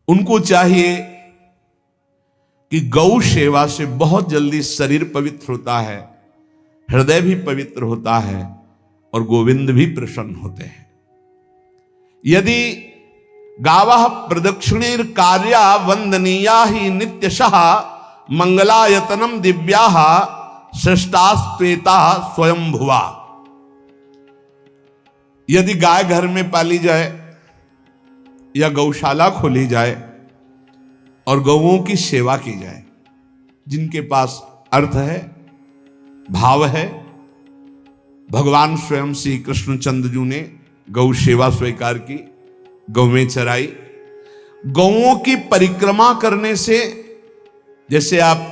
उनको चाहिए कि गौ सेवा से बहुत जल्दी शरीर पवित्र होता है, हृदय भी पवित्र होता है और गोविंद भी प्रसन्न होते हैं। यदि गावः प्रदक्षिणीर कार्या वंदनीया ही नित्यशः मंगलायतनम दिव्याः श्रेष्ठास्पेता स्वयंभुवा। यदि गाय घर में पाली जाए या गौशाला खोली जाए और गौओं की सेवा की जाए, जिनके पास अर्थ है, भाव है, भगवान स्वयं श्री कृष्णचंद्र जी ने गौ सेवा स्वीकार की, गौवें चराई। गौओं की परिक्रमा करने से, जैसे आप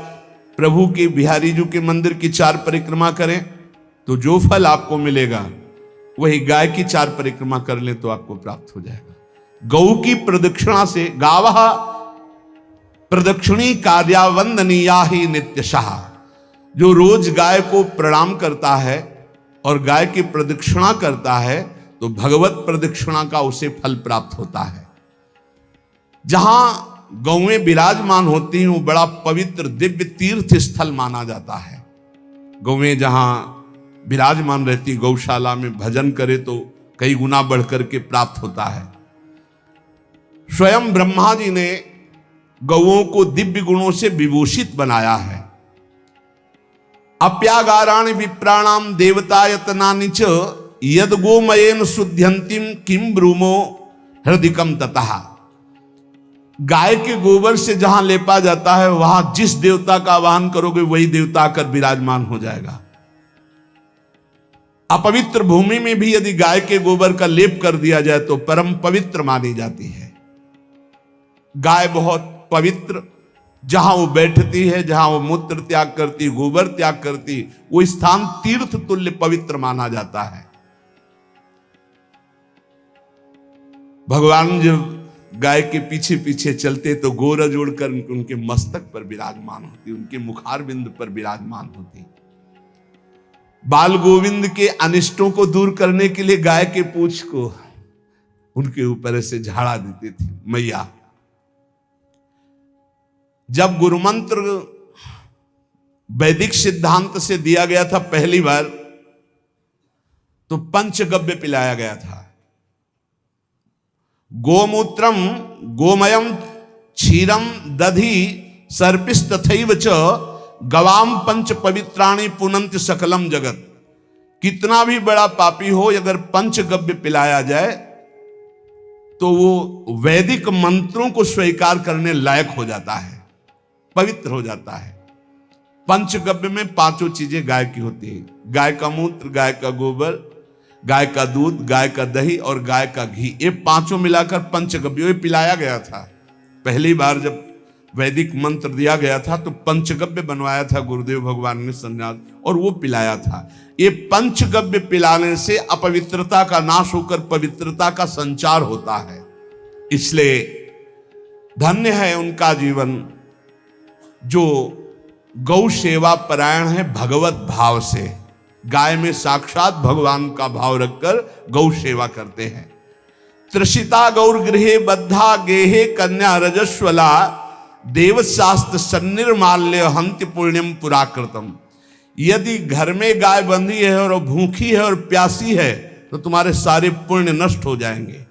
प्रभु के बिहारी जी के मंदिर की 4 परिक्रमा करें तो जो फल आपको मिलेगा वही गाय की 4 परिक्रमा कर लें तो आपको प्राप्त हो जाएगा। गौ की प्रदक्षिणा से, गावः प्रदक्षिणी कार्या वंदनीया ही नित्यशः, जो रोज गाय को प्रणाम करता है और गाय की प्रदक्षिणा करता है तो भगवत प्रदक्षिणा का उसे फल प्राप्त होता है। जहां गौएं विराजमान होती हैं वो बड़ा पवित्र दिव्य तीर्थ स्थल माना जाता है। गौएं जहां विराजमान रहती, गौशाला में भजन करे तो कई गुना बढ़कर के प्राप्त होता है। स्वयं ब्रह्मा जी ने गौओं को दिव्य गुणों से विभूषित बनाया है। अप्यागाराणि विप्राणाम देवतायतनानि च यद गोमयेन शुद्ध्यंतिम किम ब्रूमो हृदिकम ततः। गाय के गोबर से जहां लेपा जाता है वहां जिस देवता का आवाहन करोगे वही देवता आकर विराजमान हो जाएगा। अपवित्र भूमि में भी यदि गाय के गोबर का लेप कर दिया जाए तो परम पवित्र मानी जाती है। गाय बहुत पवित्र, जहां वो बैठती है, जहां वो मूत्र त्याग करती, गोबर त्याग करती, वो स्थान तीर्थ तुल्य पवित्र माना जाता है। भगवान जब गाय के पीछे पीछे चलते तो गोरज उड़कर उनके मस्तक पर विराजमान होती, उनके मुखार बिंद पर विराजमान होती। बाल गोविंद के अनिष्टों को दूर करने के लिए गाय के पूंछ को उनके ऊपर से झाड़ा देती थी मैया। जब गुरुमंत्र वैदिक सिद्धांत से दिया गया था पहली बार तो पंचगव्य पिलाया गया था। गोमूत्रम गोमयम क्षीरम दधि सर्पिस्तथैव च गवाम पंच पवित्राणि पुनंत सकलम जगत। कितना भी बड़ा पापी हो, अगर पंचगव्य पिलाया जाए तो वो वैदिक मंत्रों को स्वीकार करने लायक हो जाता है, पवित्र हो जाता है। पंचगव्य में 5 चीजें गाय की होती है। गाय का मूत्र, गाय का गोबर, गाय का दूध, गाय का दही और गाय का घी, ये 5 मिलाकर पंचगव्य पिलाया गया था। पहली बार जब वैदिक मंत्र दिया गया था तो पंचगव्य बनवाया था गुरुदेव भगवान ने संन्यास, और वो पिलाया था। ये पंचगव्य पिलाने से अपवित्रता का नाश होकर पवित्रता का संचार होता है। इसलिए धन्य है उनका जीवन जो गौ सेवा परायण है, भगवत भाव से। गाय में साक्षात भगवान का भाव रखकर गौ सेवा करते हैं। त्रिषिता गौर गृहे बद्धा गेहे कन्या रजस्वला देवशास्त्र सन्निर्माल्य हंति पुण्यम पुराकृतम। यदि घर में गाय बंधी है और भूखी है और प्यासी है तो तुम्हारे सारे पुण्य नष्ट हो जाएंगे।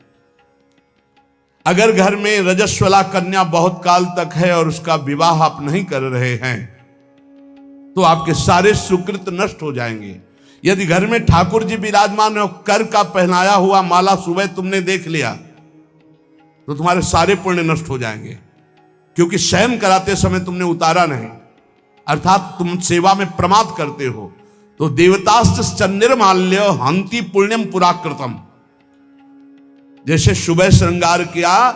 अगर घर में रजस्वला कन्या बहुत काल तक है और उसका विवाह आप नहीं कर रहे हैं तो आपके सारे सुकृत नष्ट हो जाएंगे। यदि घर में ठाकुर जी विराजमान है, कर का पहनाया हुआ माला सुबह तुमने देख लिया तो तुम्हारे सारे पुण्य नष्ट हो जाएंगे, क्योंकि शयन कराते समय तुमने उतारा नहीं, अर्थात तुम सेवा में प्रमाद करते हो। तो देवतास्त्र सन्निर्माल्य हंति पुण्यम पुराकृतम। जैसे सुबह श्रृंगार किया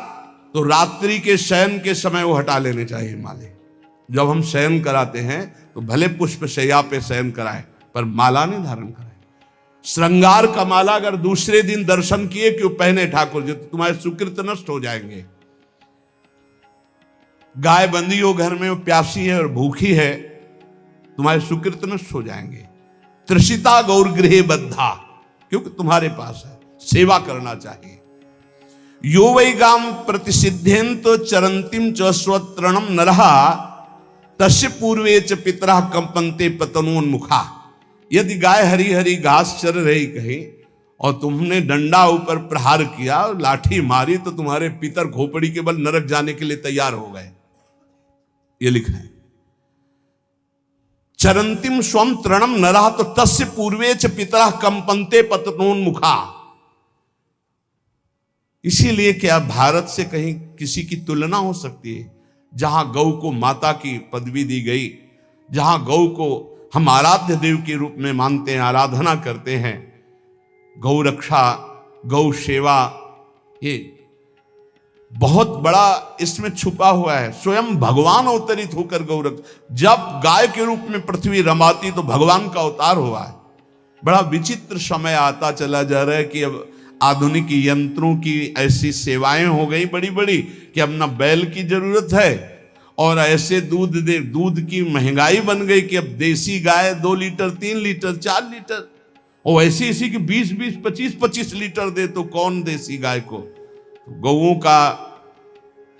तो रात्रि के शयन के समय वो हटा लेने चाहिए माले। जब हम शयन कराते हैं तो भले पुष्प शैया पे शयन कराएं पर माला नहीं धारण कराएं। श्रृंगार का माला अगर दूसरे दिन दर्शन किए क्यों पहने ठाकुर जी, तो तुम्हारे सुकृत नष्ट हो जाएंगे। गाय बंदी हो घर में, वो प्यासी है और भूखी है, तुम्हारे सुकृत नष्ट हो जाएंगे। त्रिषिता गौर गृहे बद्धा, क्योंकि तुम्हारे पास है, सेवा करना चाहिए। यो वै गाम प्रतिसिद्धेन्तो चरंतिम च स्वतरणम नरहा तस्य पूर्वे च पितरा कंपन्ते पतनोन्मुखा। यदि गाय हरी हरी घास चर रही कहीं और तुमने डंडा ऊपर प्रहार किया, लाठी मारी, तो तुम्हारे पितर खोपड़ी के बल नरक जाने के लिए तैयार हो गए। ये लिखा है चरंतिम स्वम तृणम नरः तो तस्य पूर्वे च पितरा कंपन्ते पतनोन्मुखा। इसीलिए क्या भारत से कहीं किसी की तुलना हो सकती है, जहां गौ को माता की पदवी दी गई, जहां गौ को हम आराध्य देव के रूप में मानते हैं, आराधना करते हैं। गौ रक्षा, गौ सेवा, ये बहुत बड़ा इसमें छुपा हुआ है। स्वयं भगवान अवतरित होकर गौ रक्षा, जब गाय के रूप में पृथ्वी रमाती तो भगवान का अवतार हुआ है। बड़ा विचित्र समय आता चला जा रहा है कि अब आधुनिक यंत्रों की ऐसी सेवाएं हो गई बड़ी बड़ी कि अब ना बैल की जरूरत है, और ऐसे दूध की महंगाई बन गई कि अब देसी गाय 2 लीटर 3 लीटर 4 लीटर, और ऐसी ऐसी कि 20-20 25-25 लीटर दे, तो कौन देसी गाय को। तो गौओं का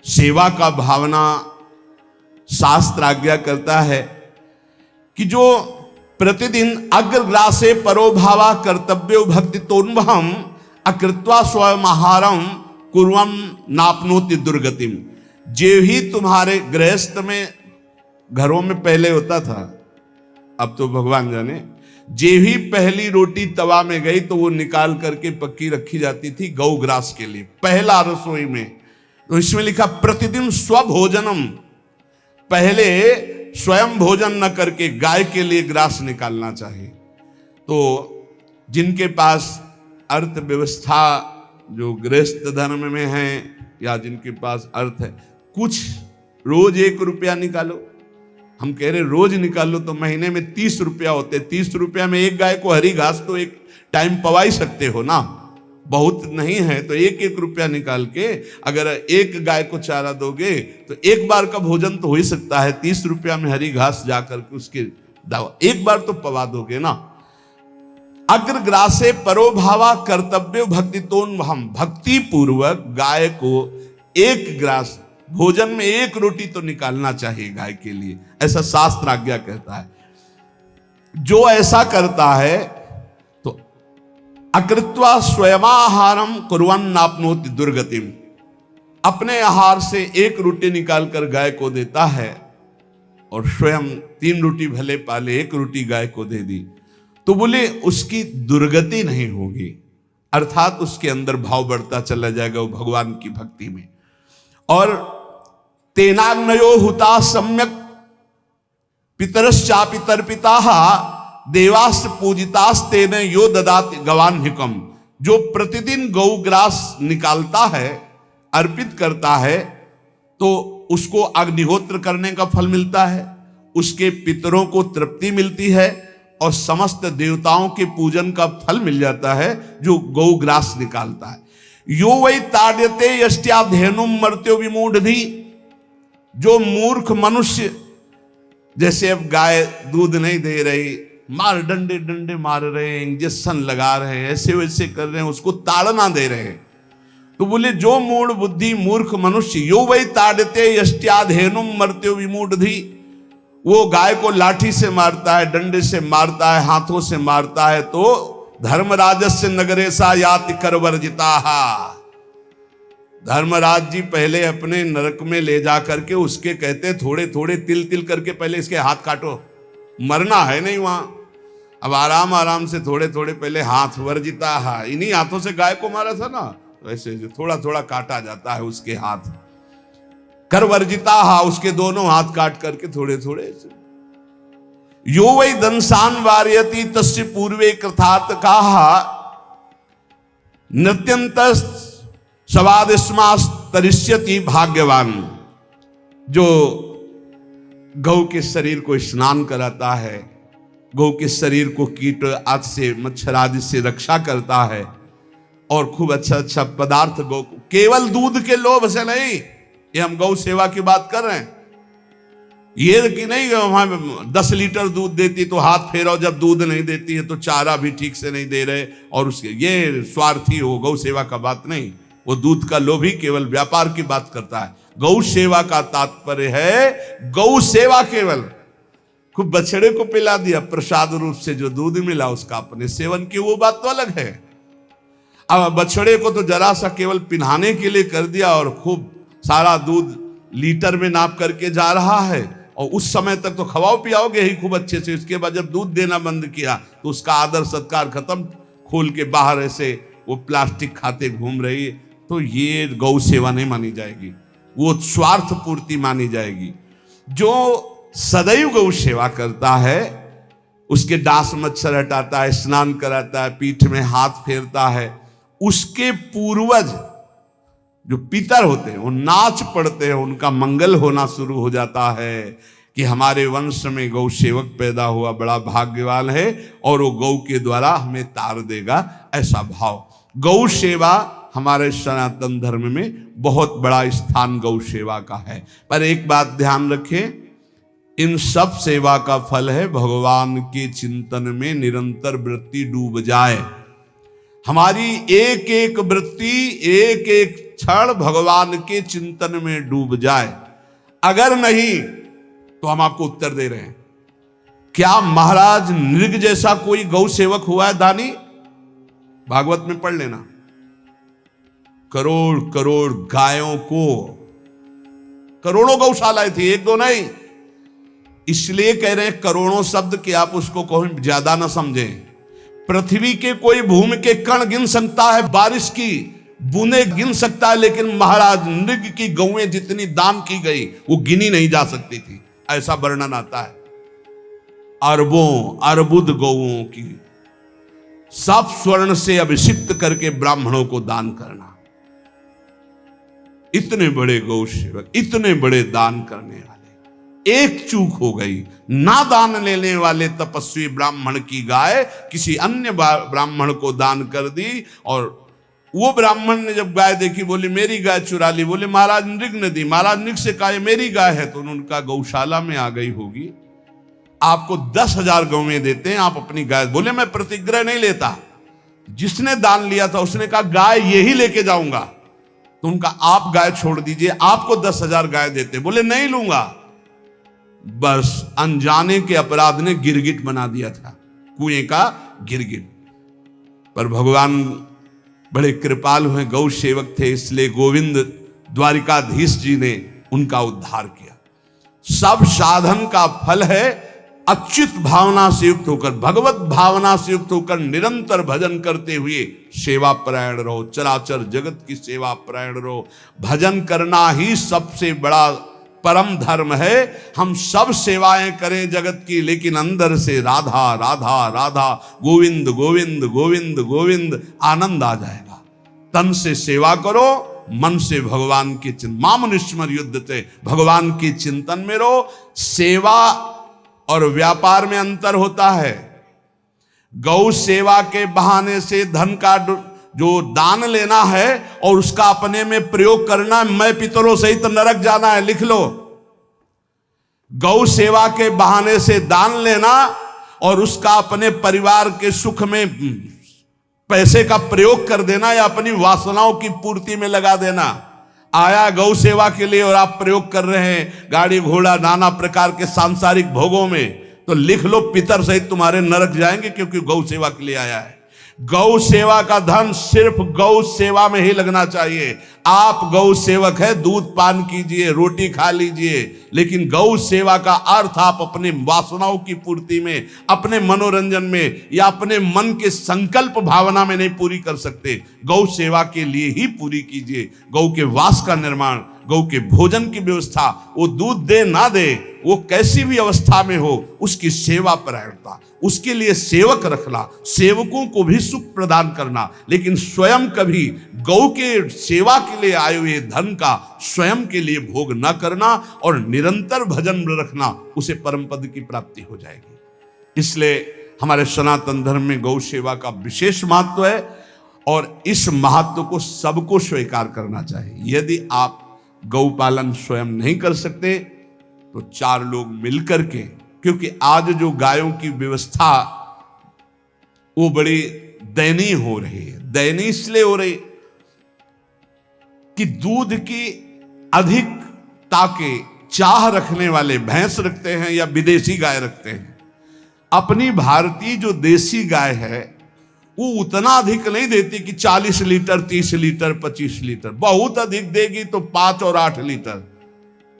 सेवा का भावना शास्त्र आज्ञा करता है कि जो प्रतिदिन अग्रग्रासे परोभावा कर्तव्यो भक्ति तोन्वहम अकृत्वा स्वयं आहारम कुर्वम नापनोति दुर्गतिम। जे ही तुम्हारे गृहस्थ में घरों में पहले होता था, अब तो भगवान जाने, जे ही पहली रोटी तवा में गई तो वो निकाल करके पक्की रखी जाती थी गौग्रास के लिए, पहला रसोई में। तो इसमें लिखा प्रतिदिन स्वभोजनम, पहले स्वयं भोजन न करके गाय के लिए ग्रास निकालना चाहिए। तो जिनके पास अर्थव्यवस्था जो गृहस्थ धर्म में है, या जिनके पास अर्थ है, कुछ रोज 1 रुपया निकालो। हम कह रहे रोज निकालो तो महीने में 30 रुपया होते। 30 रुपया में एक गाय को हरी घास तो एक टाइम पवा ही सकते हो ना, बहुत नहीं है तो 1-1 रुपया निकाल के अगर एक गाय को चारा दोगे तो एक बार का भोजन तो हो ही सकता है। 30 रुपया में हरी घास जाकर के उसके दावा एक बार तो पवा दोगे ना। अग्रग्रासे परोभावा कर्तव्य भक्ति तोन, हम भक्ति पूर्वक गाय को 1 ग्रास भोजन में 1 रोटी तो निकालना चाहिए गाय के लिए, ऐसा शास्त्र आज्ञा कहता है। जो ऐसा करता है तो अकृत्वा स्वयमाहारम कुर्वन् नाप्नोति दुर्गतिम, अपने आहार से 1 रोटी निकालकर गाय को देता है और स्वयं 3 रोटी भले पाले 1 रोटी गाय को दे दी, तो बोले उसकी दुर्गति नहीं होगी, अर्थात उसके अंदर भाव बढ़ता चला जाएगा वो भगवान की भक्ति में। और तेनाग्नयो हुता सम्यक पितरश्चापि तर्पिताः देवास्त पूजितास्तेन यो ददाति गवान्हिकम। जो प्रतिदिन गौग्रास निकालता है, अर्पित करता है, तो उसको अग्निहोत्र करने का फल मिलता है, उसके पितरों को तृप्ति मिलती है, और समस्त देवताओं के पूजन का फल मिल जाता है जो गौग्रास निकालता है। यो वै ताड्यते यष्ट्याधेनुम मर्त्यो विमूढ़धि। जो मूर्ख मनुष्य, जैसे अब गाय दूध नहीं दे रही, मार डंडे डंडे मार रहे हैं, इंजेक्शन लगा रहे हैं, ऐसे वैसे कर रहे हैं, उसको ताड़ना दे रहे हैं, तो बोले जो मूढ़ बुद्धि मूर्ख मनुष्य, यो वै ताड्यते यष्ट्याधेनुम मर्त्यो विमूढ़धि, वो गाय को लाठी से मारता है, डंडे से मारता है, हाथों से मारता है, तो धर्मराजस्य नगरेशा याति करवर्जिताः। धर्मराज जी पहले अपने नरक में ले जा करके उसके कहते थोड़े थोड़े तिल तिल करके पहले इसके हाथ काटो, मरना है नहीं वहां, अब आराम आराम से थोड़े थोड़े पहले हाथ वर्जिताः, इन्हीं हाथों से गाय को मारा था ना, तो ऐसे थोड़ा थोड़ा काटा जाता है उसके हाथ, कर वर्जिताः, उसके दोनों हाथ काट करके थोड़े थोड़े। यो वै दंसान वारयति तस्य पूर्वे कृतार्थकाः नृत्यंत सवादिस्मास्तरिष्यति भाग्यवान। जो गौ के शरीर को स्नान कराता है, गौ के शरीर को कीट आदि से मच्छर आदि से रक्षा करता है, और खूब अच्छा अच्छा पदार्थ गौ को, केवल दूध के लोभ से नहीं, ये हम गौ सेवा की बात कर रहे हैं, ये कि नहीं वहां 10 लीटर दूध देती तो हाथ फेरो, जब दूध नहीं देती है तो चारा भी ठीक से नहीं दे रहे, और उसके ये स्वार्थी हो, गौ सेवा का बात नहीं, वो दूध का लोभी केवल व्यापार की बात करता है। गौ सेवा का तात्पर्य है गौ सेवा केवल। खूब बछड़े को पिला दिया प्रसाद रूप से, जो दूध मिला उसका अपने सेवन की, वो बात तो अलग है। अब बछड़े को तो जरा सा केवल पिन्हाने के लिए कर दिया और खूब सारा दूध लीटर में नाप करके जा रहा है, और उस समय तक तो खवाओ पियाओगे ही खूब अच्छे से। इसके बाद जब दूध देना बंद किया तो उसका आदर सत्कार खत्म, खोल के बाहर ऐसे वो प्लास्टिक खाते घूम रही है, तो ये गौ सेवा नहीं मानी जाएगी, वो स्वार्थ पूर्ति मानी जाएगी। जो सदैव गौ सेवा करता है, उसके डांस मच्छर हटाता है, स्नान कराता है, पीठ में हाथ फेरता है, उसके पूर्वज जो पितर होते हैं वो नाच पड़ते हैं, उनका मंगल होना शुरू हो जाता है कि हमारे वंश में गौ सेवक पैदा हुआ, बड़ा भाग्यवान है और वो गौ के द्वारा हमें तार देगा, ऐसा भाव। गौ सेवा हमारे सनातन धर्म में बहुत बड़ा स्थान गौ सेवा का है। पर एक बात ध्यान रखें, इन सब सेवा का फल है भगवान के चिंतन में निरंतर वृत्ति डूब जाए। हमारी एक एक वृत्ति, एक एक क्षण भगवान के चिंतन में डूब जाए। अगर नहीं तो हम आपको उत्तर दे रहे हैं, क्या महाराज नृग जैसा कोई गौ सेवक हुआ है दानी? भागवत में पढ़ लेना। करोड़ करोड़ गायों को, करोड़ों गौशालाएं थी, एक दो नहीं। इसलिए कह रहे हैं करोड़ों शब्द कि आप उसको कहीं ज्यादा ना समझें। पृथ्वी के कोई भूमि के कण गिन सकता है, बारिश की बूंदे गिन सकता है, लेकिन महाराज नृग की गौएं जितनी दान की गई वो गिनी नहीं जा सकती थी, ऐसा वर्णन आता है। अरबों अरबुद गौओं की सब स्वर्ण से अभिषिक्त करके ब्राह्मणों को दान करना। इतने बड़े गौ सेवक, इतने बड़े दान करने वाले, एक चूक हो गई, ना दान लेने वाले तपस्वी ब्राह्मण की गाय किसी अन्य ब्राह्मण को दान कर दी, और वो ब्राह्मण ने जब गाय देखी बोली मेरी गाय चुरा ली। बोले महाराज नृग ने दी। महाराज नृग से कहा मेरी गाय है, तो उनका गौशाला में आ गई होगी, आपको 10,000 गौएं देते हैं, आप अपनी गाय। बोले मैं प्रतिग्रह नहीं लेता। जिसने दान लिया था उसने कहा गाय यही लेके जाऊंगा, तो उनका आप गाय छोड़ दीजिए, आपको 10,000 गाय देते। बोले नहीं लूंगा। बस अनजाने के अपराध ने गिरगिट बना दिया था, कुएं का गिरगिट। पर भगवान बड़े कृपालु हैं, गौ सेवक थे, इसलिए गोविंद द्वारिकाधीश जी ने उनका उद्धार किया। सब साधन का फल है अच्युत भावना से युक्त होकर, भगवत भावना से युक्त होकर निरंतर भजन करते हुए सेवा परायण रहो, चराचर जगत की सेवा परायण रहो। भजन करना ही सबसे बड़ा परम धर्म है। हम सब सेवाएं करें जगत की, लेकिन अंदर से राधा राधा राधा, गोविंद गोविंद गोविंद गोविंद, आनंद आ जाएगा। तन से सेवा करो, मन से भगवान के चिंतन, मामुनिस्मर युद्ध से, भगवान के चिंतन में रहो। सेवा और व्यापार में अंतर होता है। गौ सेवा के बहाने से धन का जो दान लेना है और उसका अपने में प्रयोग करना, मैं पितरों सहित नरक जाना है, लिख लो। गौ सेवा के बहाने से दान लेना और उसका अपने परिवार के सुख में पैसे का प्रयोग कर देना या अपनी वासनाओं की पूर्ति में लगा देना। आया गौ सेवा के लिए और आप प्रयोग कर रहे हैं गाड़ी घोड़ा नाना प्रकार के सांसारिक भोगों में, तो लिख लो पितर सहित तुम्हारे नरक जाएंगे, क्योंकि गौ सेवा के लिए आया है। गौ सेवा का धन सिर्फ गौ सेवा में ही लगना चाहिए। आप गौ सेवक है, दूध पान कीजिए, रोटी खा लीजिए, लेकिन गौ सेवा का अर्थ आप अपने वासनाओं की पूर्ति में, अपने मनोरंजन में या अपने मन के संकल्प भावना में नहीं पूरी कर सकते। गौ सेवा के लिए ही पूरी कीजिए। गौ के वास का निर्माण, गौ के भोजन की व्यवस्था, वो दूध दे ना दे, वो कैसी भी अवस्था में हो, उसकी सेवा परायणता, उसके लिए सेवक रखना, सेवकों को भी सुख प्रदान करना, लेकिन स्वयं कभी गौ के सेवा के लिए आए हुए धन का स्वयं के लिए भोग न करना और निरंतर भजन रखना, उसे परम पद की प्राप्ति हो जाएगी। इसलिए हमारे सनातन धर्म में गौ सेवा का विशेष महत्व है और इस महत्व को सबको स्वीकार करना चाहिए। यदि आप गौ पालन स्वयं नहीं कर सकते तो 4 लोग मिलकर के, क्योंकि आज जो गायों की व्यवस्था वो बड़ी दयनीय हो रही है। दयनीय इसलिए हो रही, कि दूध की अधिकता के चाह रखने वाले भैंस रखते हैं या विदेशी गाय रखते हैं। अपनी भारतीय जो देसी गाय है वो उतना अधिक नहीं देती कि 40 लीटर 30 लीटर 25 लीटर, बहुत अधिक देगी तो 5 और 8 लीटर।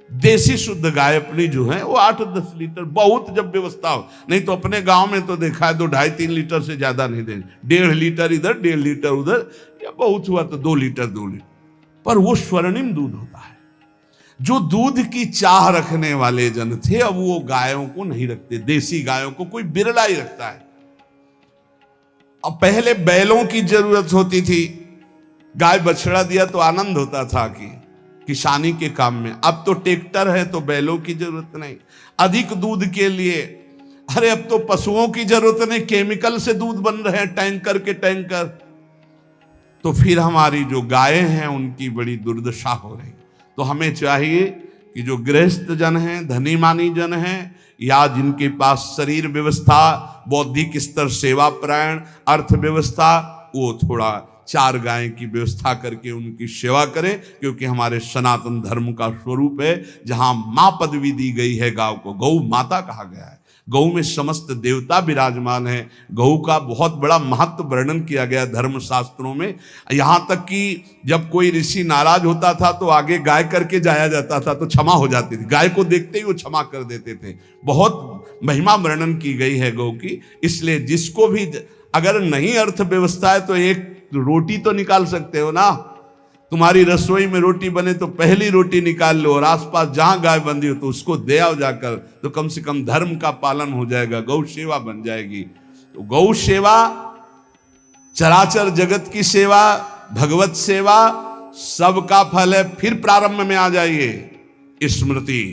देसी शुद्ध गाय अपनी जो है वो 8-10 लीटर, बहुत जब व्यवस्था हो। नहीं तो अपने गांव में तो देखा है 2-2.5-3 लीटर से ज्यादा नहीं देंगे, 1.5 लीटर इधर 1.5 लीटर उधर, या बहुत हुआ तो 2 लीटर 2 लीटर, पर वो स्वर्णिम दूध होता है। जो दूध की चाह रखने वाले जन थे अब वो गायों को नहीं रखते, देसी गायों को कोई बिरला ही रखता है। अब पहले बैलों की जरूरत होती थी, गाय बछड़ा दिया तो आनंद होता था कि किसानी के काम में। अब तो ट्रैक्टर है तो बैलों की जरूरत नहीं। अधिक दूध के लिए अरे अब तो पशुओं की जरूरत नहीं, केमिकल से दूध बन रहे हैं, टैंकर के टैंकर। तो फिर हमारी जो गायें हैं उनकी बड़ी दुर्दशा हो रही। तो हमें चाहिए कि जो गृहस्थ जन हैं, धनी मानी जन हैं, या जिनके पास शरीर व्यवस्था, बौद्धिक स्तर, सेवा परायण, अर्थव्यवस्था, वो थोड़ा 4 गाय की व्यवस्था करके उनकी सेवा करें, क्योंकि हमारे सनातन धर्म का स्वरूप है। जहां मां पदवी दी गई है गांव को, गौ माता कहा गया है, गौ में समस्त देवता विराजमान है। गौ का बहुत बड़ा महत्व वर्णन किया गया धर्म शास्त्रों में। यहाँ तक कि जब कोई ऋषि नाराज होता था तो आगे गाय करके जाया जाता था तो क्षमा हो जाती थी, गाय को देखते ही वो क्षमा कर देते थे। बहुत महिमा वर्णन की गई है गौ की। इसलिए जिसको भी अगर नहीं अर्थव्यवस्था है तो एक रोटी तो निकाल सकते हो ना। तुम्हारी रसोई में रोटी बने तो पहली रोटी निकाल लो, और आसपास जहां गाय बंधी हो तो उसको दे आओ जाकर, तो कम से कम धर्म का पालन हो जाएगा, गौ सेवा बन जाएगी। तो गौ सेवा, चराचर जगत की सेवा, भगवत सेवा, सबका फल है। फिर प्रारंभ में आ जाइए स्मृति।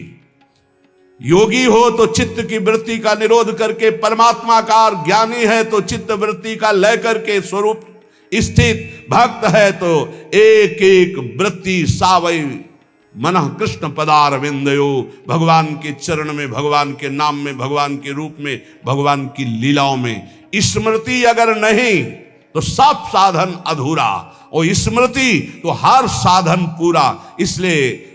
योगी हो तो चित्त की वृत्ति का निरोध करके परमात्माकार, ज्ञानी है तो चित्त वृत्ति का लय करके स्वरूप स्थित, भक्त है तो एक एक वृत्ति सावई मनः कृष्ण पदारविंदयो, भगवान के चरण में, भगवान के नाम में, भगवान के रूप में, भगवान की लीलाओं में। स्मृति अगर नहीं तो सब साधन अधूरा, और स्मृति तो हर साधन पूरा। इसलिए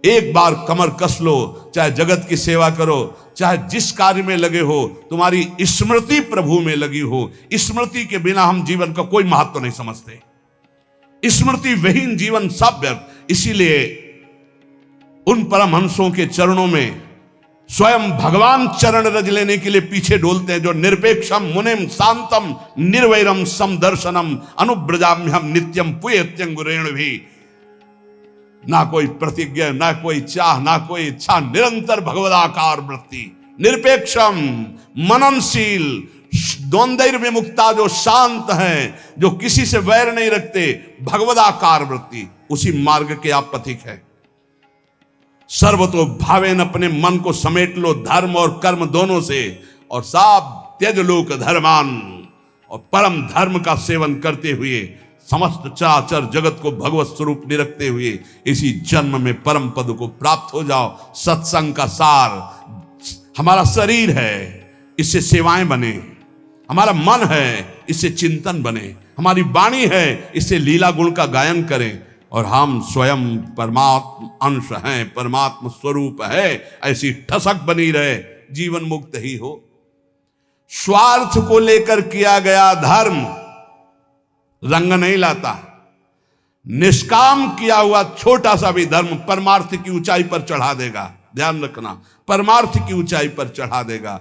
एक बार कमर कस लो, चाहे जगत की सेवा करो, चाहे जिस कार्य में लगे हो, तुम्हारी स्मृति प्रभु में लगी हो। स्मृति के बिना हम जीवन का कोई महत्व नहीं समझते। स्मृति विहीन जीवन सब व्यर्थ। इसीलिए उन परमहंसों के चरणों में स्वयं भगवान चरण रज लेने के लिए पीछे डोलते हैं, जो निरपेक्षम मुनिम शांतम निर्वैरम समदर्शनम अनुब्रजाम्यहम नित्यम पुयत्यंगुरेण भी। ना कोई प्रतिज्ञा, ना कोई चाह, ना कोई इच्छा, निरंतर भगवदाकार वृत्ति, निरपेक्षम, मननशील, द्वंद्व विमुक्ता, जो शांत हैं, जो किसी से वैर नहीं रखते, भगवदाकार वृत्ति, उसी मार्ग के आप पथिक है। सर्वतो भावेन, अपने मन को समेट लो धर्म और कर्म दोनों से, और साब त्यज लोक धर्मान, और परम धर्म का सेवन करते हुए समस्त चराचर जगत को भगवत स्वरूप निरखते हुए इसी जन्म में परम पद को प्राप्त हो जाओ। सत्संग का सार हमारा शरीर है, इससे सेवाएं बने, हमारा मन है, इससे चिंतन बने, हमारी वाणी है, इससे लीला गुण का गायन करें, और हम स्वयं परमात्म अंश हैं, परमात्म स्वरूप है, ऐसी ठसक बनी रहे, जीवन मुक्त ही हो। स्वार्थ को लेकर किया गया धर्म रंग नहीं लाता। निष्काम किया हुआ छोटा सा भी धर्म परमार्थ की ऊंचाई पर चढ़ा देगा। ध्यान रखना, परमार्थ की ऊंचाई पर चढ़ा देगा।